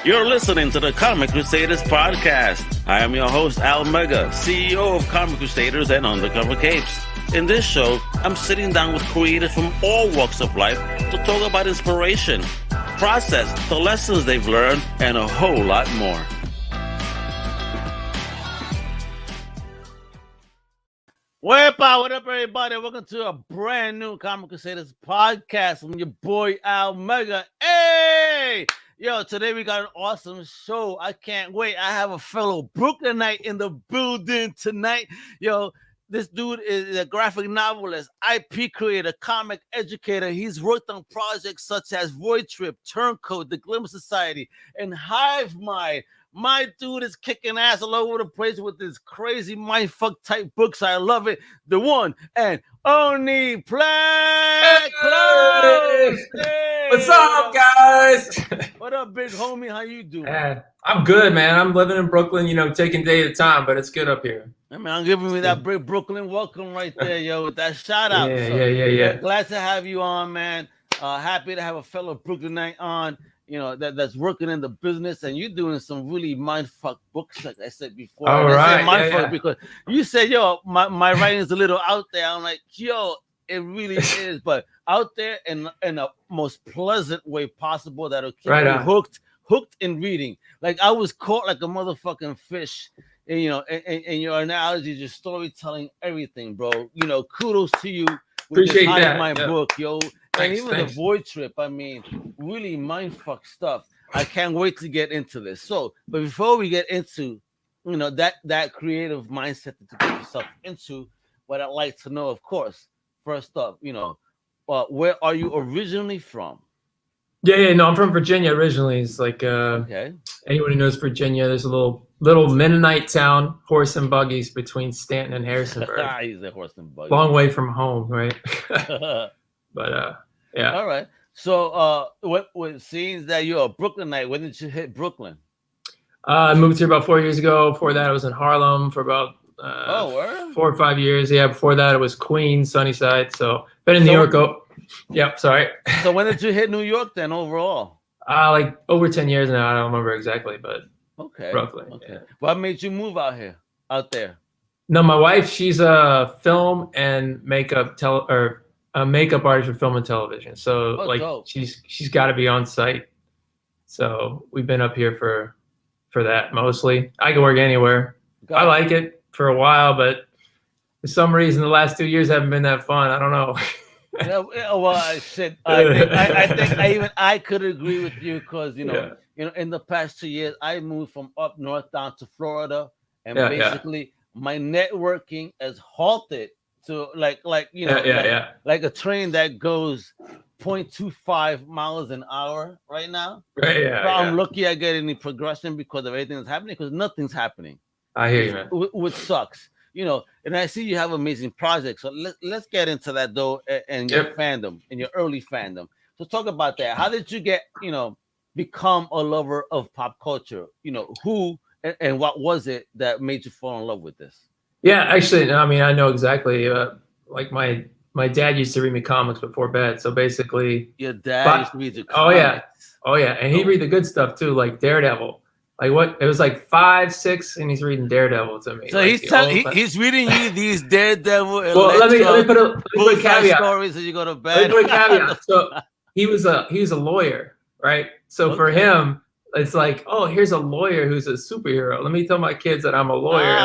You're listening to the Comic Crusaders Podcast. I am your host, Al Mega, CEO of Comic Crusaders and Undercover Capes. In this show, I'm sitting down with creators from all walks of life to talk about inspiration, process, the lessons they've learned, and a whole lot more. What up, everybody? Welcome to a brand new Comic Crusaders Podcast. I'm your boy, Al Mega. Hey! Yo, today we got an awesome show. I can't wait. I have a fellow Brooklynite in the building tonight. Yo, this dude is a graphic novelist, IP creator, comic educator. He's worked on projects such as Void Trip, TURNCOAT, the GLIMMER Society, and Hive Mind. My dude is kicking ass all over the place with this crazy mindfuck type books. I love it. The one and only Plaid Klaus. Hey. What's up, guys? What up, big homie? How you doing? I'm good, man. I'm living in Brooklyn, taking day at a time, but it's good up here. I mean, I'm giving me that big Brooklyn welcome right there, yo, with that shout out. Yeah. Glad to have you on, man. Happy to have a fellow Brooklynite on. That's working in the business, and you're doing some really mindfuck books, like I said before. All right, mindfuck because you said, yo, my writing's a little out there. I'm like, yo, it really is, but out there in a most pleasant way possible that'll keep you hooked in reading. Like I was caught like a motherfucking fish, and your analogy, your storytelling, everything, bro. Kudos to you. Appreciate that. My book, yo. Thanks, and even the Void Trip, I mean, really mindfuck stuff. I can't wait to get into this. So, but before we get into, that creative mindset to get yourself into, what I'd like to know, of course, first up, where are you originally from? No, I'm from Virginia originally. It's like okay. Anyone who knows Virginia, there's a little Mennonite town, horse and buggies between Stanton and Harrisonburg. He's a horse and buggy. Long way from home, right? But yeah. All right. So what seems that you're a Brooklynite, when did you hit Brooklyn? I moved here about 4 years ago. Before that, I was in Harlem for about 4 or 5 years. Yeah, before that, it was Queens, Sunnyside. So been in New York. Yep, sorry. So when did you hit New York then overall? Like over 10 years now. I don't remember exactly, but okay, roughly. Okay. Yeah. What made you move out there? No, my wife, she's a film and makeup a makeup artist for film and television. So dope. she's got to be on site. So we've been up here for that mostly. I can work anywhere. I like it for a while, but for some reason the last 2 years haven't been that fun. I don't know. Well, I think I could agree with you because in the past 2 years I moved from up north down to Florida, and basically my networking has halted to like a train that goes 0.25 miles an hour right now. Right, I'm lucky I get any progression because of everything that's happening, because nothing's happening. I hear you, man. Which sucks. And I see you have amazing projects. So let's get into that though, and your fandom and your early fandom. So talk about that. How did you get, become a lover of pop culture? Who and what was it that made you fall in love with this? Yeah, actually, I mean, I know exactly. Like my dad used to read me comics before bed. So basically, your dad used to read the comics. Oh yeah, and he'd read the good stuff too, like Daredevil. Like what? It was like 5, 6, and he's reading Daredevil to me. So like he's reading you these Daredevil. Well, let me put a caveat. Stories as you go to bed. Let me put a caveat. So he was a lawyer, right? So for him, it's like, oh, here's a lawyer who's a superhero. Let me tell my kids that I'm a lawyer.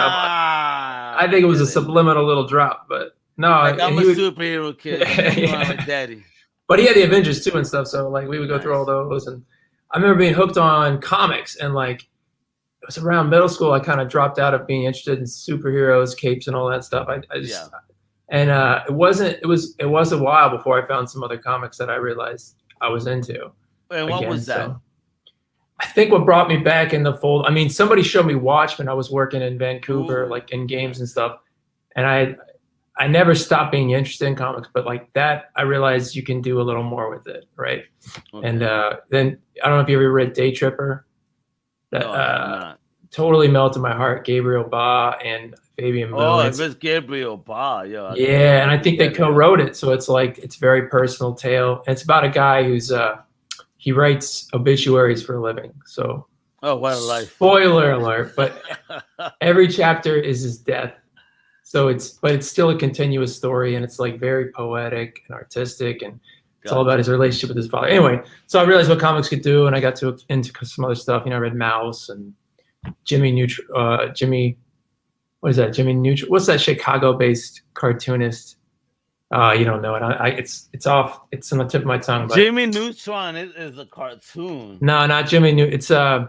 I think it was a subliminal little drop, but no, I'm a superhero kid. Yeah. Daddy. But he had the Avengers too and stuff. So like we would go through all those, and I remember being hooked on comics, and like it was around middle school. I kind of dropped out of being interested in superheroes, capes, and all that stuff. And it was a while before I found some other comics that I realized I was into. And what was that? So I think what brought me back in the fold, I mean, somebody showed me Watchmen. I was working in Vancouver, like in games and stuff. And I never stopped being interested in comics, but like that, I realized you can do a little more with it, right? Okay. And then, I don't know if you ever read Day Tripper. That totally melted my heart. Gabriel Ba and Fabian Moon. Oh, it was Gabriel Ba, yeah. Yeah, and I think they co-wrote it, so it's like, it's a very personal tale. And it's about a guy who's, he writes obituaries for a living. So Oh, what a life! Spoiler alert! But every chapter is his death. So it's still a continuous story, and it's like very poetic and artistic, and it's all about his relationship with his father. Anyway, so I realized what comics could do, and I got into some other stuff. You know, I read Mouse and Jimmy what is that? Jimmy Neutron. What's that Chicago-based cartoonist? You don't know it. It's off. It's on the tip of my tongue. But Jimmy Neutron is a cartoon. No, not Jimmy Neutron.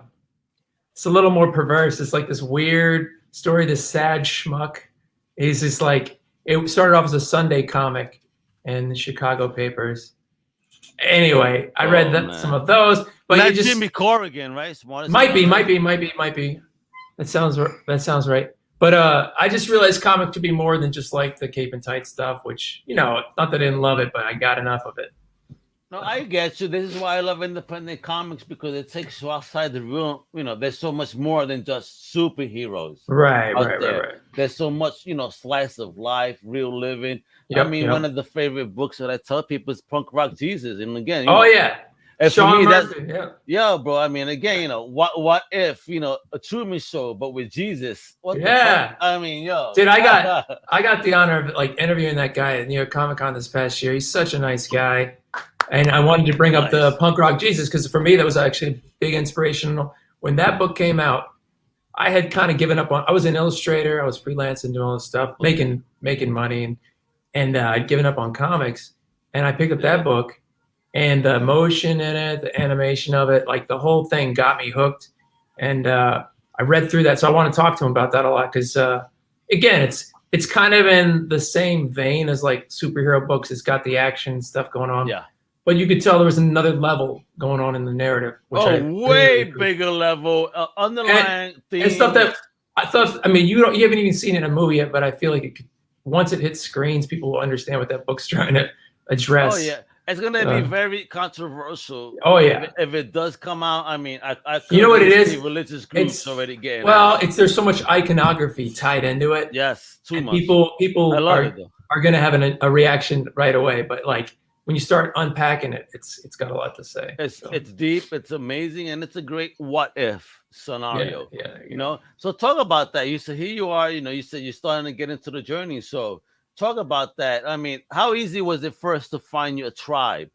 It's a little more perverse. It's like this weird story. This sad schmuck. He's just like, it started off as a Sunday comic in the Chicago papers. Anyway, I read some of those, but that's Jimmy Corrigan, right? Might be. That sounds right. But I just realized comic could be more than just like the cape and tight stuff, which, you know, not that I didn't love it, but I got enough of it. No, I get you. This is why I love independent comics, because it takes you outside the room. You know, there's so much more than just superheroes. Right. There's so much, you know, slice of life, real living. Yep, one of the favorite books that I tell people is Punk Rock Jesus. And again, and Sean for me, Murphy, yeah, bro. I mean, again, you know, what if, you know, a Truman Show, but with Jesus? What the fuck? I mean, dude, I got the honor of like interviewing that guy at New York Comic Con this past year. He's such a nice guy. And I wanted to bring up the Punk Rock Jesus because for me that was actually big inspiration. When that book came out, I had kind of given up on. I was an illustrator. I was freelancing, doing all this stuff, making money, and I'd given up on comics. And I picked up that book, and the emotion in it, the animation of it, like the whole thing got me hooked. And I read through that, so I want to talk to him about that a lot because again, it's kind of in the same vein as like superhero books. It's got the action stuff going on. Yeah. But you could tell there was another level going on in the narrative. Which way bigger level, underlying themes. And stuff that I thought. I mean, you haven't even seen it in a movie yet, but I feel like once it hits screens, people will understand what that book's trying to address. Oh yeah, it's gonna be very controversial. Oh yeah, if it does come out, I mean, I you know what it is? Religious groups already getting. Well, there's so much iconography tied into it. Yes, too much. People are gonna have a reaction right away, but like. When you start unpacking it, it's got a lot to say. It's deep, it's amazing, and it's a great what if scenario. Yeah. You know, so talk about that. You said here you are. You know, you said you're starting to get into the journey. So talk about that. I mean, how easy was it first to find your tribe,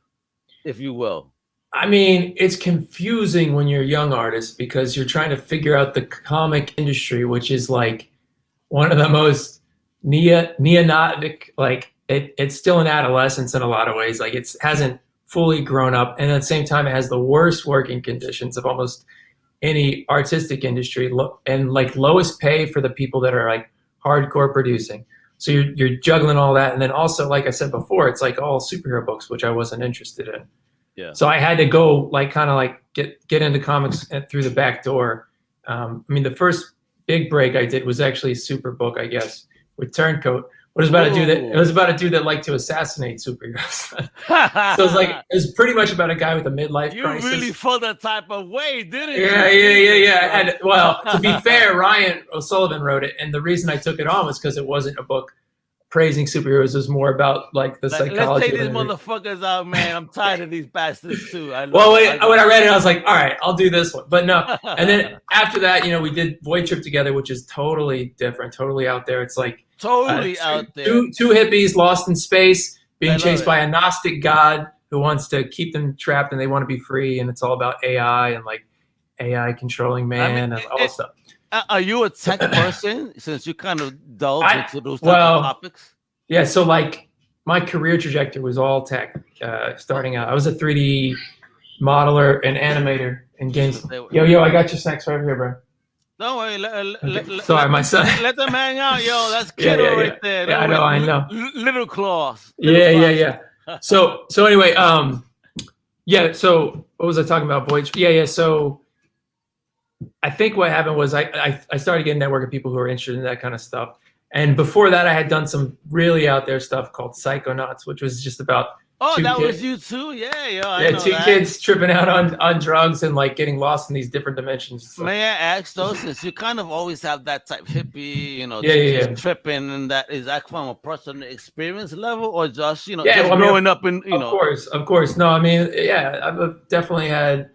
if you will? I mean, it's confusing when you're a young artist because you're trying to figure out the comic industry, which is like one of the most neonatic, like. It's still in adolescence in a lot of ways. Like it hasn't fully grown up. And at the same time, it has the worst working conditions of almost any artistic industry and like lowest pay for the people that are like hardcore producing. So you're juggling all that. And then also, like I said before, it's like all superhero books, which I wasn't interested in. Yeah. So I had to go like kind of like get into comics through the back door. I mean, the first big break I did was actually a super book, I guess, with Turncoat. It was about a dude that liked to assassinate superheroes. So it was pretty much about a guy with a midlife crisis. You really felt that type of way, didn't you? Yeah. And well, to be fair, Ryan O'Sullivan wrote it, and the reason I took it on was because it wasn't a book praising superheroes. It was more about like the psychology. Let's take these motherfuckers out, man. I'm tired of these bastards too. When I read it, I was like, all right, I'll do this one. But no. And then after that, you know, we did Void Trip together, which is totally different, totally out there. It's like out there. Two hippies lost in space, being chased by a Gnostic god who wants to keep them trapped, and they want to be free. And it's all about AI and like AI controlling man and all that stuff. Are you a tech person since you kind of delve into those type of topics? Yeah. So like my career trajectory was all tech. Starting out, I was a 3D modeler and animator in games. Yo, I got your snacks right here, bro. Don't worry. Sorry, my son. Let them hang out, yo. That's kiddo right there. Yeah, I know. Little claws. Yeah. So anyway, So what was I talking about? Void. Yeah. So I think what happened was I started getting a network of people who were interested in that kind of stuff. And before that, I had done some really out there stuff called Psychonauts, which was just about was you too? Yeah, two kids tripping out on drugs and like getting lost in these different dimensions. May I ask though, since you kind of always have that type hippie, you know, tripping, and that is that from a personal experience level or just growing up in Of course. No, I mean, I've definitely had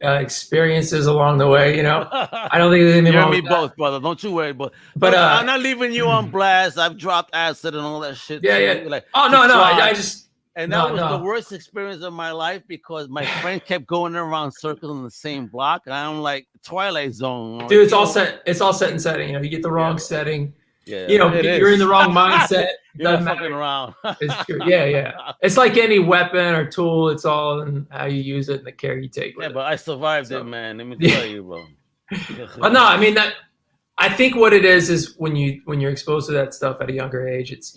experiences along the way. You know, I don't think there's anything You wrong and me with that. both, brother. Don't you worry. But I'm not leaving you on blast. I've dropped acid and all that shit. Yeah. Like, oh no, I just. And that was the worst experience of my life because my friend kept going around circles in the same block, and I'm like Twilight Zone. Dude, it's all set. It's all set and setting. You know, you get the wrong setting. Yeah, you know, you're in the wrong mindset. You're not fucking around. It's true. Yeah. It's like any weapon or tool. It's all in how you use it and the care you take with it. But I survived it, man. Let me tell you, bro. Well, no, I mean that. I think what it is when you're exposed to that stuff at a younger age, it's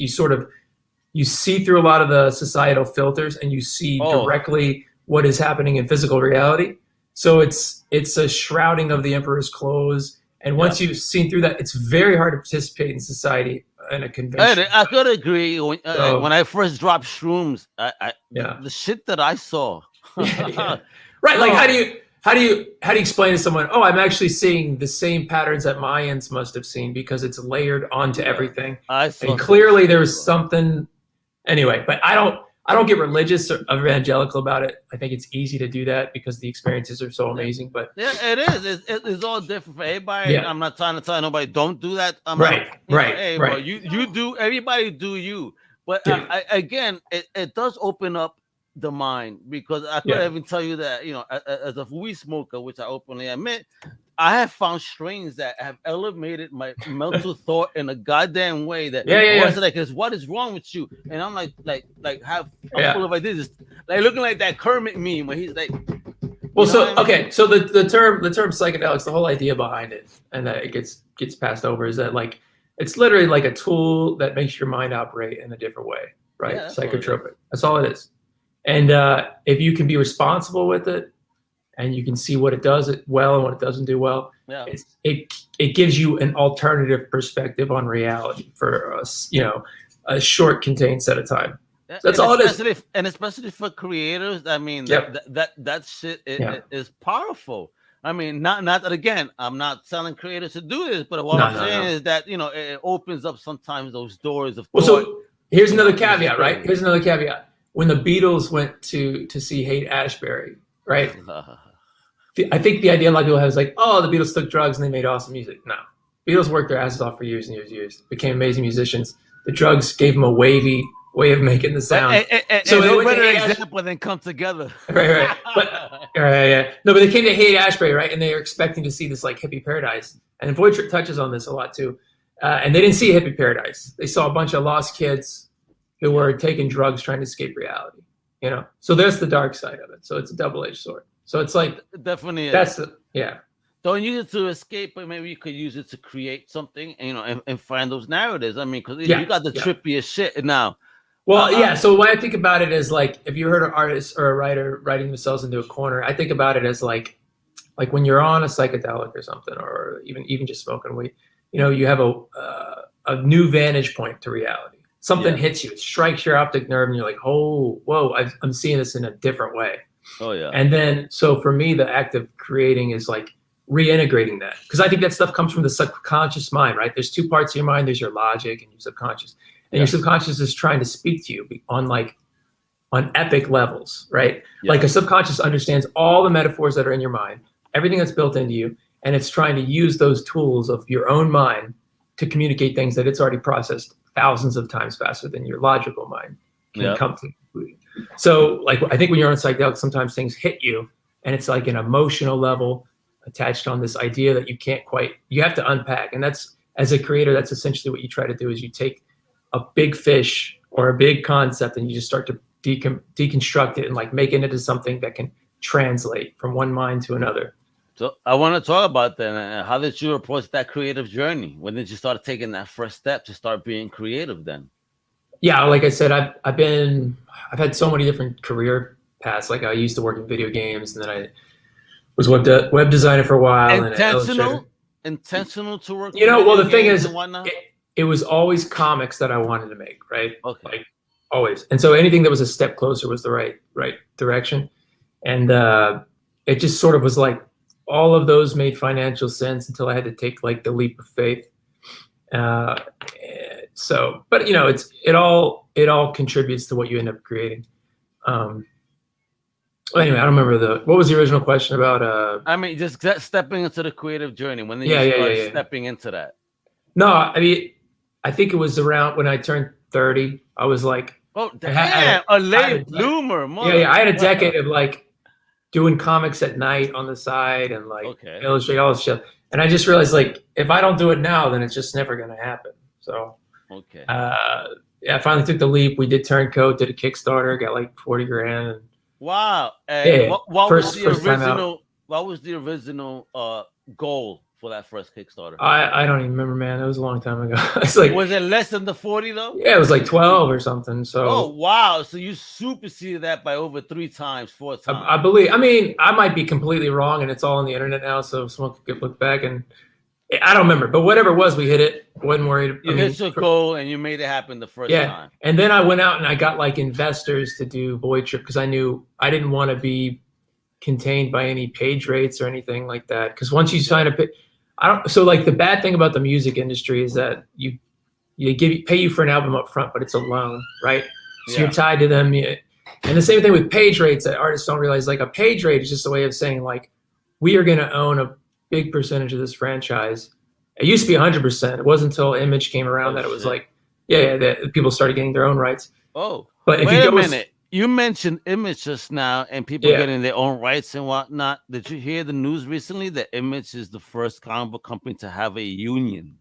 you see through a lot of the societal filters and you see directly what is happening in physical reality. So it's a shrouding of the emperor's clothes. And once you've seen through that, it's very hard to participate in society in a convention. I could agree. When I first dropped shrooms, the shit that I saw. Right. Like how do you explain to someone, oh, I'm actually seeing the same patterns that Mayans must have seen because it's layered onto everything. And clearly there's something. Anyway, but I don't get religious or evangelical about it. I think it's easy to do that because the experiences are so amazing. But yeah, it is. It's all different for everybody. I'm not trying to tell nobody don't do that. Right. Bro, you do. Everybody do you. But again, it does open up the mind because I could even tell you that as a weed smoker, which I openly admit, I have found strains that have elevated my mental thought in a goddamn way that like, what is wrong with you? And I'm like have full of ideas, like looking like that Kermit meme where he's like, well, so the term psychedelics, the whole idea behind it, and that it gets passed over is that like it's literally like a tool that makes your mind operate in a different way, right? Psychotropic. That's all it is. And if you can be responsible with it, and you can see what it does well and what it doesn't do well. Yeah. It gives you an alternative perspective on reality for a short contained set of time. That's all it is. And especially for creators, I mean, that shit is powerful. I mean, not that again, I'm not telling creators to do this, but what I'm saying is that it opens up sometimes those doors of thought. So here's another caveat, right? Here's another caveat. When the Beatles went to see Haight-Ashbury, right? I think the idea a lot of people have is like, oh, the Beatles took drugs and they made awesome music. No. Beatles worked their asses off for years and years and years. Became amazing musicians. The drugs gave them a wavy way of making the sound. So they went to example and then come together. Right. No, but they came to Haight-Ashbury, right? And they were expecting to see this like hippie paradise. And Voight touches on this a lot too. And they didn't see a hippie paradise. They saw a bunch of lost kids who were taking drugs trying to escape reality. So there's the dark side of it. So it's a double-edged sword. So it's like definitely Don't use it to escape, but maybe you could use it to create something, and find those narratives. I mean, because you got the trippiest shit now. Well, so the way I think about it is like if you heard an artist or a writer writing themselves into a corner, I think about it as like when you're on a psychedelic or something, or even just smoking weed. You have a new vantage point to reality. Something hits you, it strikes your optic nerve, and you're like, oh, whoa, I'm seeing this in a different way. Oh yeah. And then, so for me, the act of creating is like reintegrating that, because I think that stuff comes from the subconscious mind, right? There's two parts of your mind. There's your logic and your subconscious, and your subconscious is trying to speak to you on epic levels, right? Yeah. Like a subconscious understands all the metaphors that are in your mind, everything that's built into you, and it's trying to use those tools of your own mind to communicate things that it's already processed thousands of times faster than your logical mind can come to conclusion. So like, I think when you're on a psychedelic, sometimes things hit you and it's like an emotional level attached on this idea that you have to unpack. And that's, as a creator, that's essentially what you try to do is you take a big fish or a big concept and you just start to deconstruct it and like make it into something that can translate from one mind to another. So I want to talk about that. How did you approach that creative journey? When did you start taking that first step to start being creative then? Yeah, like I said, I've had so many different career paths. Like I used to work in video games, and then I was web designer for a while. Intentional to work. Well, the thing is, it was always comics that I wanted to make, right? Okay. Like always. And so anything that was a step closer was the right direction. And it just sort of was like all of those made financial sense until I had to take like the leap of faith. So, but it all contributes to what you end up creating. Anyway, I don't remember what was the original question about? I mean, just stepping into the creative journey. When did Yeah, you yeah, start yeah, yeah. stepping into that? No, I mean, I think it was around when I turned 30. I was like, Oh, I had damn, a late bloomer. yeah, I had a decade of like doing comics at night on the side and like illustrate all this shit. And I just realized like if I don't do it now, then it's just never gonna happen. So yeah, I finally took the leap. We did Turncoat, did a Kickstarter, got like 40 grand. And, wow. And what was the original? What was the original goal for that first Kickstarter? I don't even remember, man. It was a long time ago. It's like, was it less than the 40 though? Yeah, it was like 12 or something. So oh wow, so you superseded that by over 3 times, 4 times. I believe. I mean, I might be completely wrong, and it's all on the internet now, so someone could look back and I don't remember. But whatever it was, we hit it. Wasn't worried. You hit your goal and you made it happen the first time. And then I went out and I got like investors to do Void Trip because I knew I didn't want to be contained by any page rates or anything like that. Because once you sign a so like the bad thing about the music industry is that pay you for an album up front, but it's a loan, right? So you're tied to them. And the same thing with page rates that artists don't realize. Like a page rate is just a way of saying like, we are going to own a big percentage of this franchise. It used to be 100%. It wasn't until Image came around that it was like, that people started getting their own rights. Oh, but if wait a minute. You mentioned Image just now and people getting their own rights and whatnot. Did you hear the news recently that Image is the first comic book company to have a union?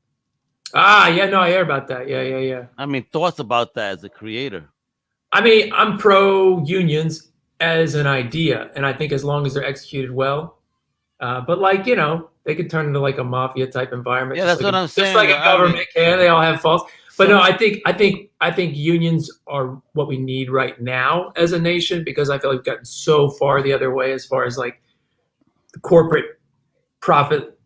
Yeah, no, I hear about that. Yeah. I mean, thoughts about that as a creator? I mean, I'm pro unions as an idea, and I think as long as they're executed well. But like, they could turn into like a mafia type environment. Yeah, that's what I'm saying. Just like a government can. They all have faults. But no, I think unions are what we need right now as a nation because I feel like we've gotten so far the other way as far as like the corporate profit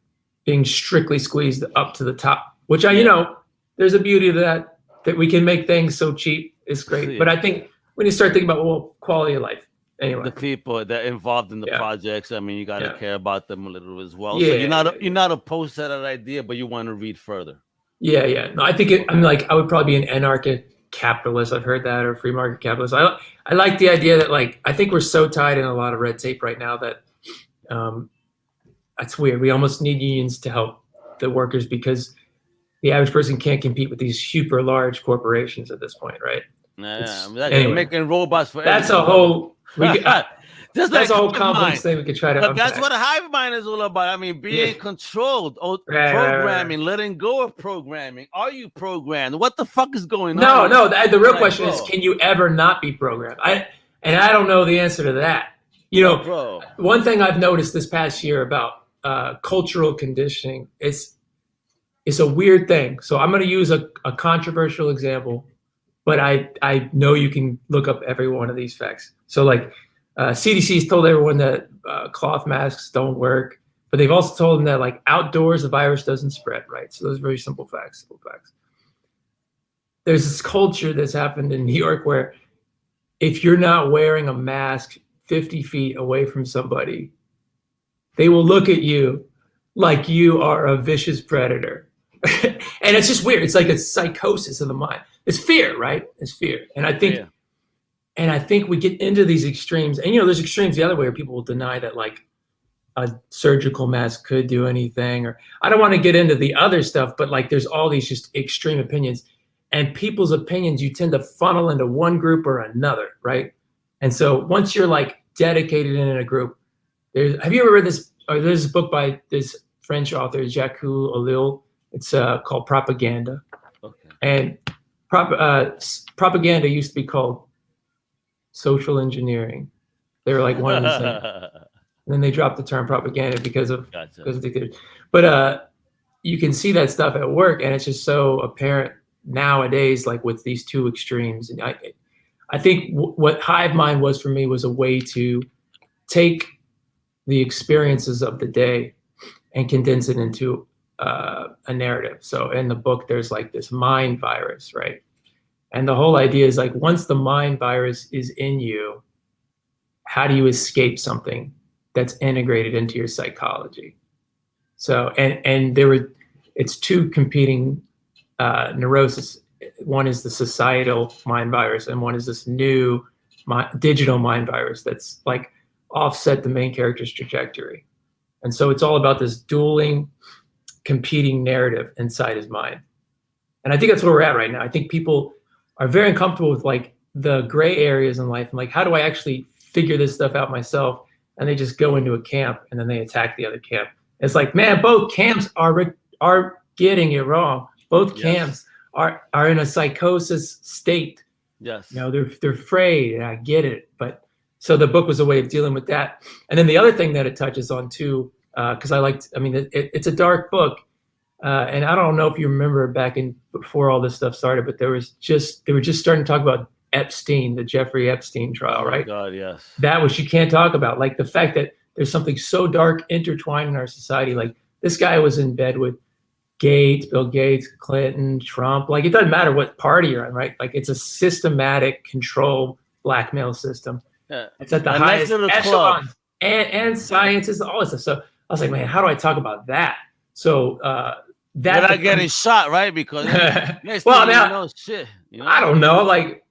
being strictly squeezed up to the top. Which there's a beauty to that we can make things so cheap. It's great. Yeah. But I think when you start thinking about quality of life. Anyway, the people that are involved in the projects, I mean, you got to care about them a little as well. Yeah, so you're not opposed to that idea, but you want to read further. Yeah. No, I think I would probably be an anarchic capitalist. I've heard that, or free market capitalist. I like the idea that like I think we're so tied in a lot of red tape right now that that's weird. We almost need unions to help the workers because the average person can't compete with these super large corporations at this point, right? Anyway, making robots for that's everything. A whole. That's a whole complex thing we could try to. But that's what a Hive Mind is all about. I mean, being controlled, programming, letting go of programming. Are you programmed? What the fuck is going on? No. The real question is, can you ever not be programmed? I don't know the answer to that. One thing I've noticed this past year about cultural conditioning is it's a weird thing. So I'm going to use a controversial example, but I know you can look up every one of these facts. So like CDC's told everyone that cloth masks don't work, but they've also told them that like outdoors the virus doesn't spread, right? So those are very simple facts. There's this culture that's happened in New York where if you're not wearing a mask 50 feet away from somebody, they will look at you like you are a vicious predator. And it's just weird. It's like a psychosis of the mind. It's fear, right? It's fear. And I think we get into these extremes. And there's extremes the other way where people will deny that like a surgical mask could do anything. Or I don't want to get into the other stuff, but like there's all these just extreme opinions. And people's opinions, you tend to funnel into one group or another, right? And so once you're like dedicated in a group, have you ever read this? Or there's a book by this French author, Jacques Ellul. It's called Propaganda. Okay. And propaganda used to be called social engineering. They were like one and the same. And then they dropped the term propaganda because of dictators. But you can see that stuff at work, and it's just so apparent nowadays, like with these two extremes. And I think what Hive Mind was for me was a way to take the experiences of the day and condense it into a narrative. So in the book, there's like this mind virus, right? And the whole idea is like, once the mind virus is in you, how do you escape something that's integrated into your psychology? So, and it's two competing neuroses. One is the societal mind virus, and one is this new digital mind virus that's like offset the main character's trajectory. And so it's all about this dueling, competing narrative inside his mind. And I think that's where we're at right now. I think people are very uncomfortable with like the gray areas in life and like, how do I actually figure this stuff out myself? And they just go into a camp and then they attack the other camp. It's like, man, both camps are getting it wrong. Both camps are in a psychosis state. Yes. You know, they're afraid, and I get it. But so the book was a way of dealing with that. And then the other thing that it touches on too, because it's a dark book. And I don't know if you remember back in before all this stuff started, but they were just starting to talk about Epstein, the Jeffrey Epstein trial, right? Oh, God, yes. That which you can't talk about, like the fact that there's something so dark intertwined in our society. Like this guy was in bed with Gates, Bill Gates, Clinton, Trump. Like it doesn't matter what party you're in, right? Like it's a systematic control blackmail system. Yeah. It's at the highest echelon, and science is all this stuff. So I was like, man, how do I talk about that? So that without getting shot, right? Because well, now know shit. You know? I don't know, like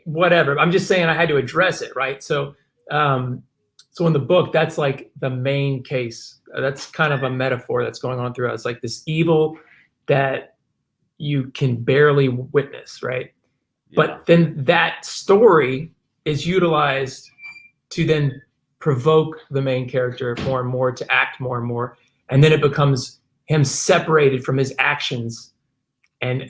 whatever. I'm just saying I had to address it, right? So, so in the book, that's like the main case. That's kind of a metaphor that's going on throughout. It's like this evil that you can barely witness, right? Yeah. But then that story is utilized to then provoke the main character more and more to act more and more, and then it becomes him separated from his actions and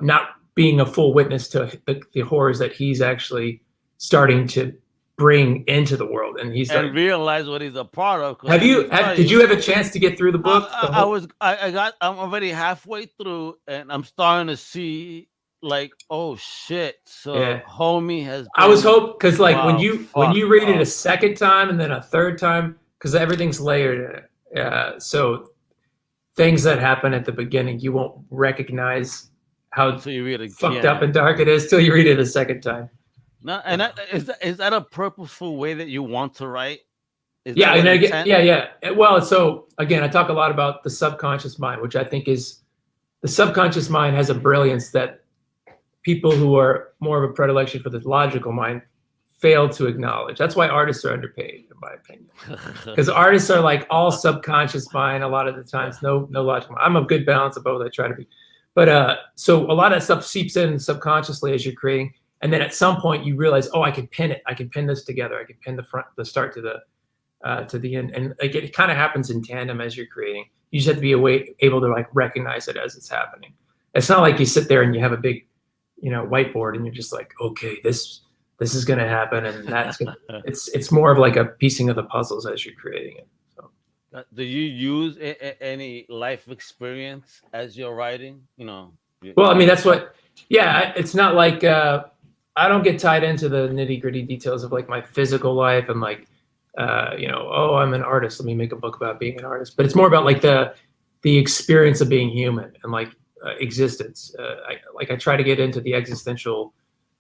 not being a full witness to the horrors that he's actually starting to bring into the world, and and realize what he's a part of. Did you have a chance to get through the book? I'm already halfway through, and I'm starting to see like, oh shit. So homie has. I was hoping because like when you read it a second time and then a third time, because everything's layered. So things that happen at the beginning, you won't recognize how fucked up and dark it is till you read it a second time. No, and is that a purposeful way that you want to write? Yeah. Well, so again, I talk a lot about the subconscious mind, which I think is the subconscious mind has a brilliance that people who are more of a predilection for the logical mind fail to acknowledge. That's why artists are underpaid, in my opinion, because artists are like all subconscious mind a lot of the times, no logical mind. I'm a good balance of both. I try to be, but so a lot of that stuff seeps in subconsciously as you're creating. And then at some point you realize, oh, I can pin it. I can pin this together. I can pin the start to the end. And like it kind of happens in tandem as you're creating. You just have to be able to like recognize it as it's happening. It's not like you sit there and you have a big, whiteboard and you're just like, okay, this is going to happen. And that's going to, it's more of like a piecing of the puzzles as you're creating it. So. Do you use any life experience as you're writing? Well, I mean, that's what, it's not like, I don't get tied into the nitty gritty details of like my physical life and like, oh, I'm an artist. Let me make a book about being an artist. But it's more about like the experience of being human and like existence. I try to get into the existential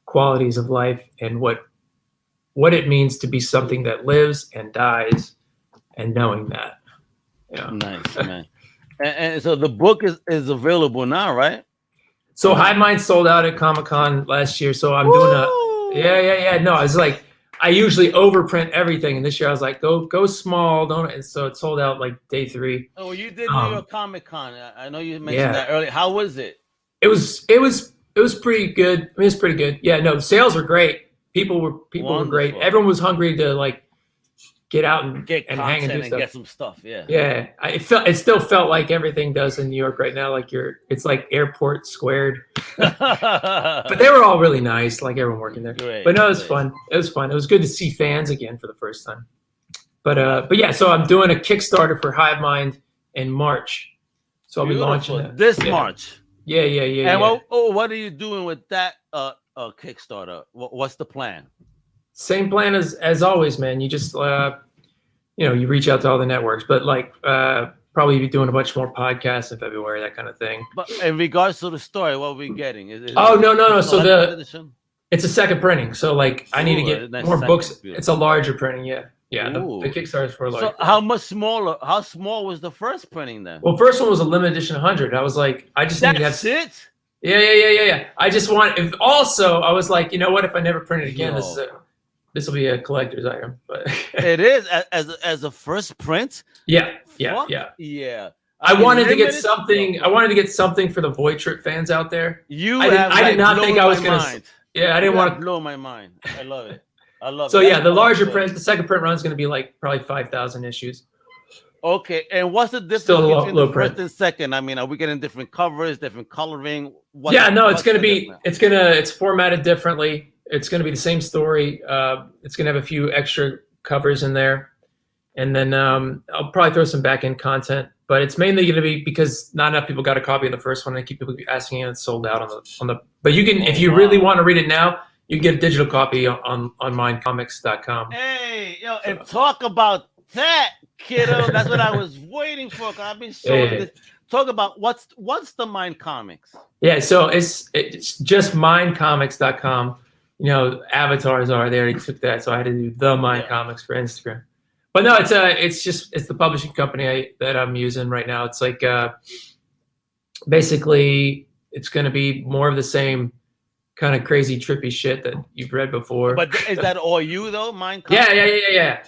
qualities of life and what it means to be something that lives and dies, and knowing that. Yeah. Nice, man. And so the book is available now, right? So Hive Mind sold out at Comic-Con last year. So I'm doing No, it's like I usually overprint everything, and this year I was like, go small, don't. And so it sold out like day 3. Oh, you did New York Comic-Con. I know you mentioned that earlier. How was it? It was pretty good. I mean, it's pretty good. Yeah, no, sales were great. People were great. Everyone was hungry to like get out and hang and do stuff. Get some stuff. Yeah. Yeah, it still felt like everything does in New York right now. Like it's like airport squared. But they were all really nice. Like everyone working there. Great, but no, it was fun. It was fun. It was good to see fans again for the first time. But yeah, so I'm doing a Kickstarter for Hive Mind in March. So I'll be launching that this March. Yeah. And what are you doing with that Kickstarter? What's the plan? Same plan as always, man. You just you reach out to all the networks, but like probably be doing a bunch more podcasts in February, that kind of thing. But in regards to the story, what are we getting? No. So it's a second printing. So like I need to get more books. Beautiful. It's a larger printing, yeah. The Kickstarter's for a larger. So how much smaller? How small was the first printing then? Well, first one was a limited edition 100. I was like, I just need to have. That's it. Yeah. I just want. I was like, you know what? If I never print it again, this is it. this will be a collector's item, but It is as a first print. yeah. I wanted to get something. I wanted to get something for the Void Trip fans out there. I did not think I was gonna. Yeah, I didn't want to blow my mind. I love it. I love it. So yeah, the larger print, the second print run is going to be like probably 5,000 issues. Okay, and what's the difference between the first and second? I mean, are we getting different covers, different coloring? It's formatted differently. It's going to be the same story. It's going to have a few extra covers in there, and then I'll probably throw some back end content. But it's mainly going to be because not enough people got a copy of the first one. And keep people asking, and it's sold out on the. But you can, if you really want to read it now, you can get a digital copy on mindcomics.com. Hey, yo, and talk about that, kiddo. That's what I was waiting for. Cause I've been showing this. Talk about what's the Mind Comics? Yeah, so it's just mindcomics.com. You know, avatars are. They already took that, so I had to do the Mind Comics for Instagram. But no, it's the publishing company that I'm using right now. It's like basically it's going to be more of the same kind of crazy trippy shit that you've read before. But is that all you though, Mind Comics? Yeah.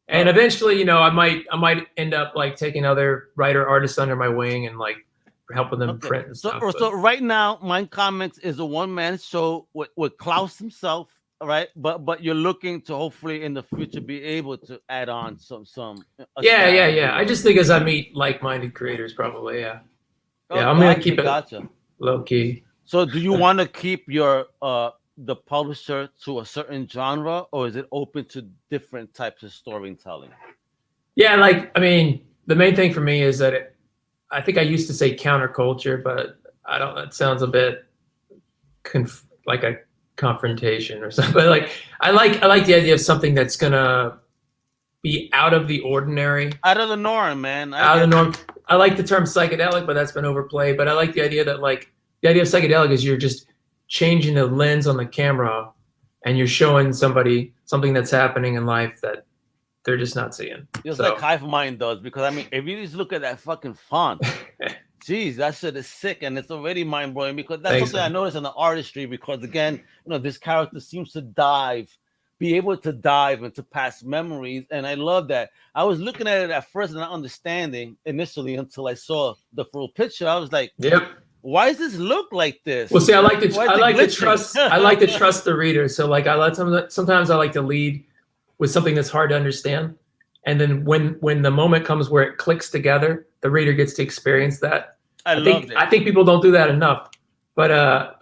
And eventually, you know, I might end up like taking other artists under my wing and like helping them print and stuff. So right now, Mind Comics is a one-man show with Klaus himself. Right, but you're looking to hopefully in the future be able to add on some. Yeah. I just think as I meet like-minded creators, probably, yeah. I'm gonna keep it low key. So, do you want to keep your the publisher to a certain genre, or is it open to different types of storytelling? Yeah, like I mean, the main thing for me is that I think I used to say counterculture, but I don't. That sounds a bit like a confrontation or something. But like I like the idea of something that's gonna be out of the ordinary, out of the norm, man. Out of the norm. I like the term psychedelic, but that's been overplayed. But I like the idea that like the idea of psychedelic is you're just changing the lens on the camera and you're showing somebody something that's happening in life that they're just not seeing. Just like Hive Mind does, because I mean, if you just look at that fucking font, geez, that shit is sick, and it's already mind blowing because that's something I noticed in the artistry. Because again, you know, this character seems to be able to dive into past memories, and I love that. I was looking at it at first and not understanding initially until I saw the full picture. I was like, "Yep, why does this look like this?" Well, see, I like to trust. I like to trust the reader. So, like, sometimes I like to lead with something that's hard to understand, and then when the moment comes where it clicks together, the reader gets to experience that. I think people don't do that enough. But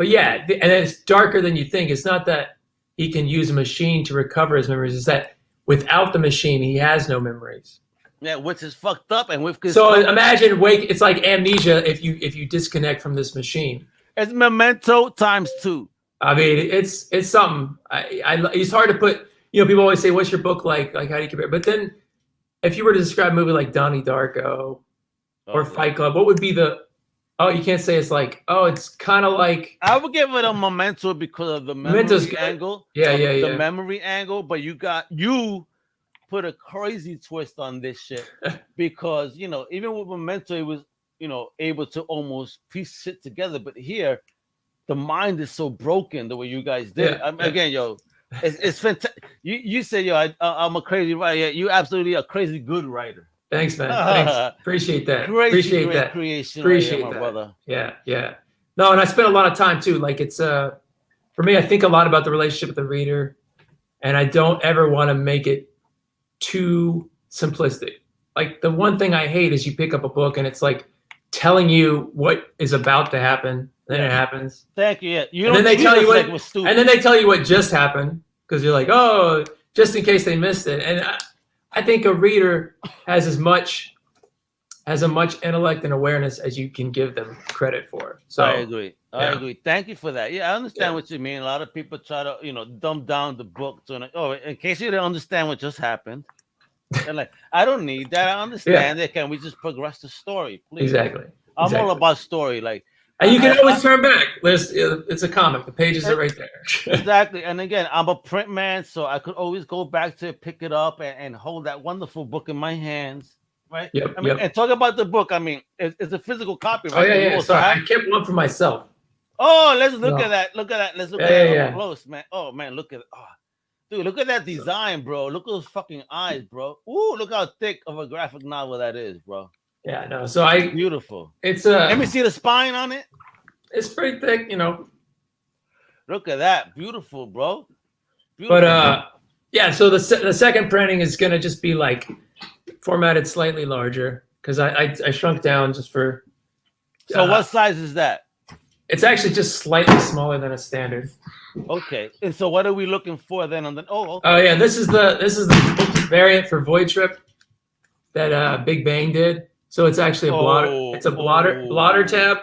yeah, and it's darker than you think. It's not that he can use a machine to recover his memories. It's that without the machine, he has no memories. Yeah, which is fucked up. And so imagine it's like amnesia if you disconnect from this machine. It's Memento ×2. I mean, it's something. It's hard to put. You know, people always say, "What's your book like? Like, how do you compare?" But then, if you were to describe a movie like Donnie Darko or Fight Club, what would be the? Oh, you can't say it's like. Oh, it's kind of like. I would give it a Memento because of the memory angle. The memory angle, but you put a crazy twist on this shit because you know even with Memento, it was able to almost piece shit together, but here, the mind is so broken the way you guys did. Again, it's fantastic. You say, I'm a crazy writer. Yeah, you absolutely a crazy good writer. Thanks, man. Thanks. Appreciate that. Appreciate that creation. Appreciate that, brother. Yeah. No, and I spent a lot of time too. Like it's for me, I think a lot about the relationship with the reader, and I don't ever want to make it too simplistic. Like the one thing I hate is you pick up a book and it's like telling you what is about to happen. Then it happens. Thank you. Yeah. And then they tell you what just happened because you're like, oh, just in case they missed it. And I think a reader has as much intellect and awareness as you can give them credit for. So I agree. I agree. Thank you for that. Yeah, I understand what you mean. A lot of people try to, dumb down the book to in case you didn't understand what just happened. And like, I don't need that. I understand it. Can we just progress the story, please? Exactly. I'm all about story. Like, and you can always turn back. It's a comic. The pages are right there. Exactly. And again, I'm a print man, so I could always go back to it, pick it up, and hold that wonderful book in my hands. Right. Yep. And talk about the book. I mean, it's a physical copy, right? Oh yeah. Sorry, I kept one for myself. Oh, let's look No. at that. Look at that. Let's look Yeah, at that yeah, up yeah. close, man. Oh man, look at dude, look at that design, bro. Look at those fucking eyes, bro. Ooh, look how thick of a graphic novel that is, bro. Yeah, no. So I, Beautiful. it's Let me see the spine on it. it's pretty thick, you know. Look at that. Beautiful, bro. Beautiful. But yeah. So the second printing is gonna just be like formatted slightly larger because I shrunk down just for. So what size is that? It's actually just slightly smaller than a standard. Okay. And so what are we looking for then on the okay. Oh yeah, this is the variant for Void Trip that Big Bang did. So it's actually a blotter. It's a blotter tab.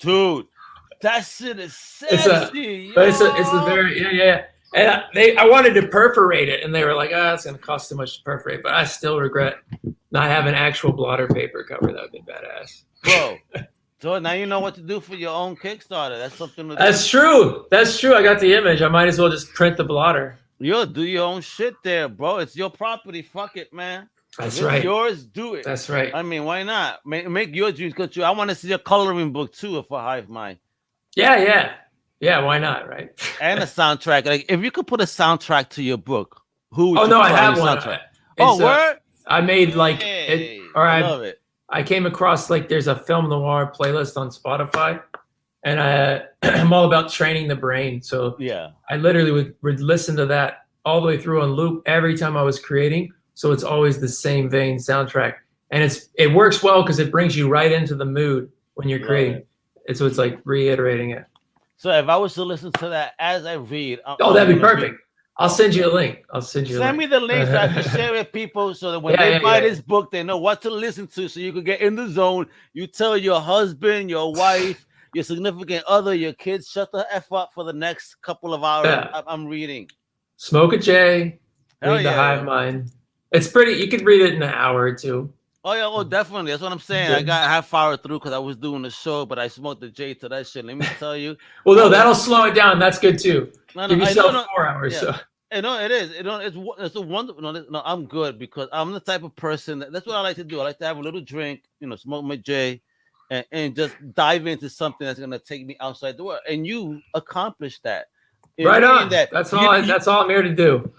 Dude, that shit is sexy. It's a very yeah. And I wanted to perforate it, and they were like, it's gonna cost too much to perforate. But I still regret not having actual blotter paper cover. That would be badass, bro. So now you know what to do for your own Kickstarter. That's something to do. That's true. That's true. I got the image. I might as well just print the blotter. You'll do your own shit there, bro. It's your property. Fuck it, man. That's it's right. Yours. Do it. That's right. I mean, why not? Make your dreams come true. I want to see a coloring book too for Hive Mind. Yeah. Why not? Right. And a soundtrack. Like, if you could put a soundtrack to your book, who? Would oh you no, put I on have your one. soundtrack? Word. I made like hey, it. Or I love it. I came across like there's a film noir playlist on Spotify, and I'm all about training the brain. So yeah, I literally would listen to that all the way through on loop every time I was creating. So it's always the same vein soundtrack, and it works well because it brings you right into the mood when you're creating. And so it's like reiterating it. So if I was to listen to that as I read, that'd be perfect. I'll send you a link. Send me the link so I can share it with people so that when they buy this book, they know what to listen to so you can get in the zone. You tell your husband, your wife, your significant other, your kids, shut the F up for the next couple of hours. Yeah. I'm reading. Smoke a J, read the yeah, Hive Mind. It's pretty, you could read it in an hour or two. Oh, yeah, definitely. That's what I'm saying. I got half hour through because I was doing the show, but I smoked the J to that shit. Let me tell you. Well, no, that'll slow it down. That's good too. Give yourself 4 hours. Yeah. So. No, it is. It's a wonderful. No, I'm good because I'm the type of person that's what I like to do. I like to have a little drink, smoke my J, and just dive into something that's gonna take me outside the world. And you accomplished that. Right on. That's all I'm here to do.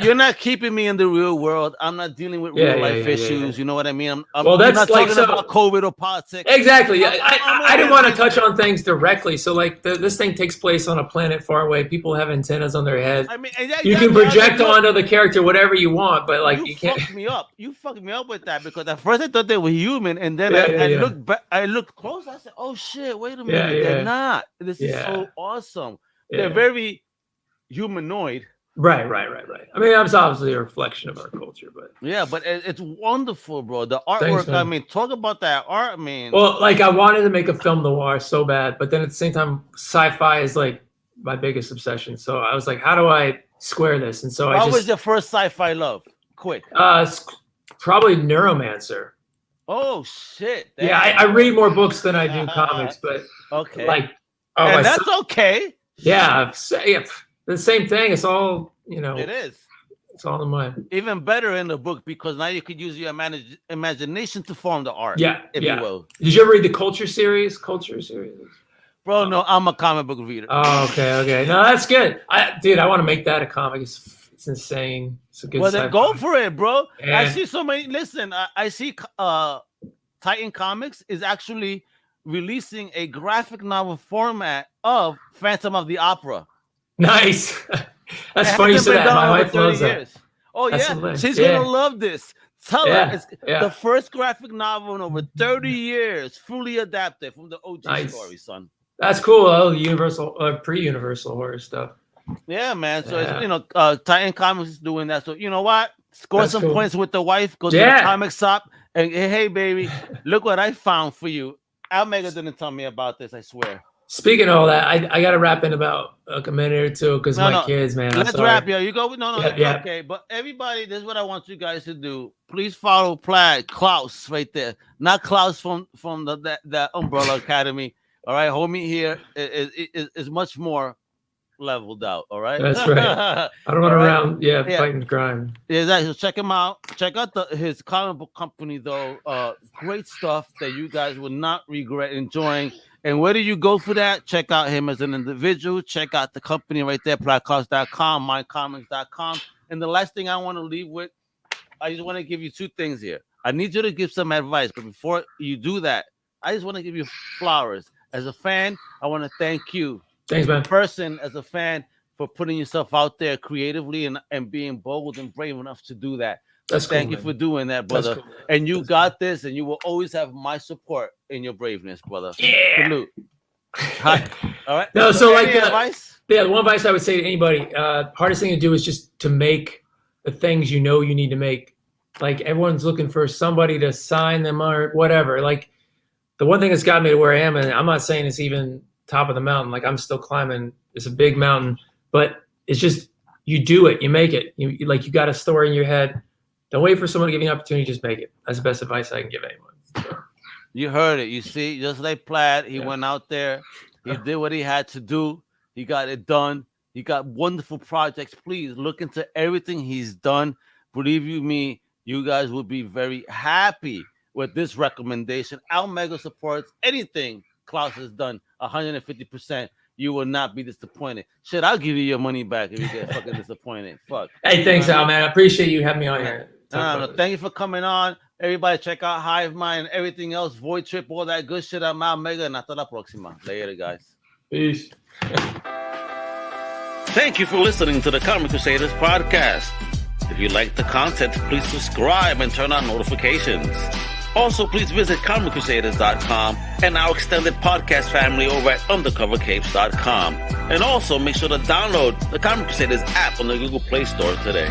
You're not keeping me in the real world. I'm not dealing with real life issues. You know what I mean? Well, that's not like talking about COVID or politics. Exactly. I didn't want to touch on things directly. So like this thing takes place on a planet far away. People have antennas on their heads. I mean, you can project onto the character whatever you want, but like you can't. Fucked me up. You fucked me up with that because at first I thought they were human, and then I looked close. I said, "Oh shit! Wait a minute, they're not. This is so awesome." They're very humanoid. Right. I mean, that's obviously a reflection of our culture, but but it's wonderful, bro. The artwork. Thanks, I mean, talk about that art, man. Well, like I wanted to make a film noir so bad, but then at the same time, sci-fi is like my biggest obsession. So I was like, how do I square this? And so what was your first sci-fi love? Quick. It's probably Neuromancer. Oh shit! Damn. Yeah, I read more books than I do comics, but like, and that's okay. Yeah, the same thing. It's all, It is. It's all in mind. Even better in the book because now you could use your imagination to form the art. Yeah, if you will. Did you ever read the Culture series? Bro, no, I'm a comic book reader. Oh, okay. No, that's good. I want to make that a comic. It's insane. It's a good. Well, then go for it, bro. And I see so many. Listen, I see Titan Comics is actually releasing a graphic novel format of Phantom of the Opera. Nice. That's funny you said that. My wife loves that. Oh, she's gonna love this. Tell her it's the first graphic novel in over 30 years, fully adapted from the OG story, son. That's cool. Oh, Universal, pre-Universal horror stuff. Yeah, man. So it's Titan Comics is doing that. So you know what? Score some points with the wife. Go to the comic shop and hey, baby, look what I found for you. Almega didn't tell me about this, I swear. Speaking of all that, I got to wrap in about a minute or two because my kids, man. Let's wrap, yo. You go. No. Okay, but everybody, this is what I want you guys to do. Please follow Plaid Klaus right there. Not Klaus from the Umbrella Academy. All right, homie here is much more leveled out. All right, that's right. I don't run around, fighting crime. Yeah, exactly. So check him out. Check out his comic book company, though. Great stuff that you guys will not regret enjoying. And where do you go for that? Check out him as an individual. Check out the company right there, plaidklaus.com, mindcomics.com. And the last thing I want to leave with, I just want to give you two things here. I need you to give some advice, but before you do that, I just want to give you flowers. As a fan, I want to thank you. Thanks, man. Person, as a fan, for putting yourself out there creatively and being bold and brave enough to do that. Thank you for doing that, brother. Cool, and you got this, and you will always have my support in your braveness, brother. Yeah. Salute. Hi. All right. No, so like advice? Yeah, the one advice I would say to anybody, hardest thing to do is just to make the things you know you need to make. Like everyone's looking for somebody to sign them or whatever. Like the one thing that's got me to where I am, and I'm not saying it's even top of the mountain, like I'm still climbing. It's a big mountain, but it's just you do it, you make it. You got a story in your head. Don't wait for someone to give you an opportunity, just make it. That's the best advice I can give anyone. So. You heard it. You see, just like Plaid, he went out there, he did what he had to do, he got it done. He got wonderful projects. Please look into everything he's done. Believe you me, you guys will be very happy with this recommendation. Almega supports anything Klaus has done 150%. You will not be disappointed. Shit, I'll give you your money back if you get fucking disappointed. Fuck. Hey, thanks, Al, man. I appreciate you having me on here. No. Thank you for coming on. Everybody check out Hive Mind and everything else, Void Trip, all that good shit. I'm Almega, and hasta la próxima. Later, guys. Peace. Thank you for listening to the Comic Crusaders podcast. If you like the content, please subscribe and turn on notifications. Also, please visit comiccrusaders.shop and our extended podcast family over at undercovercapes.com. And also, make sure to download the Comic Crusaders app on the Google Play Store today.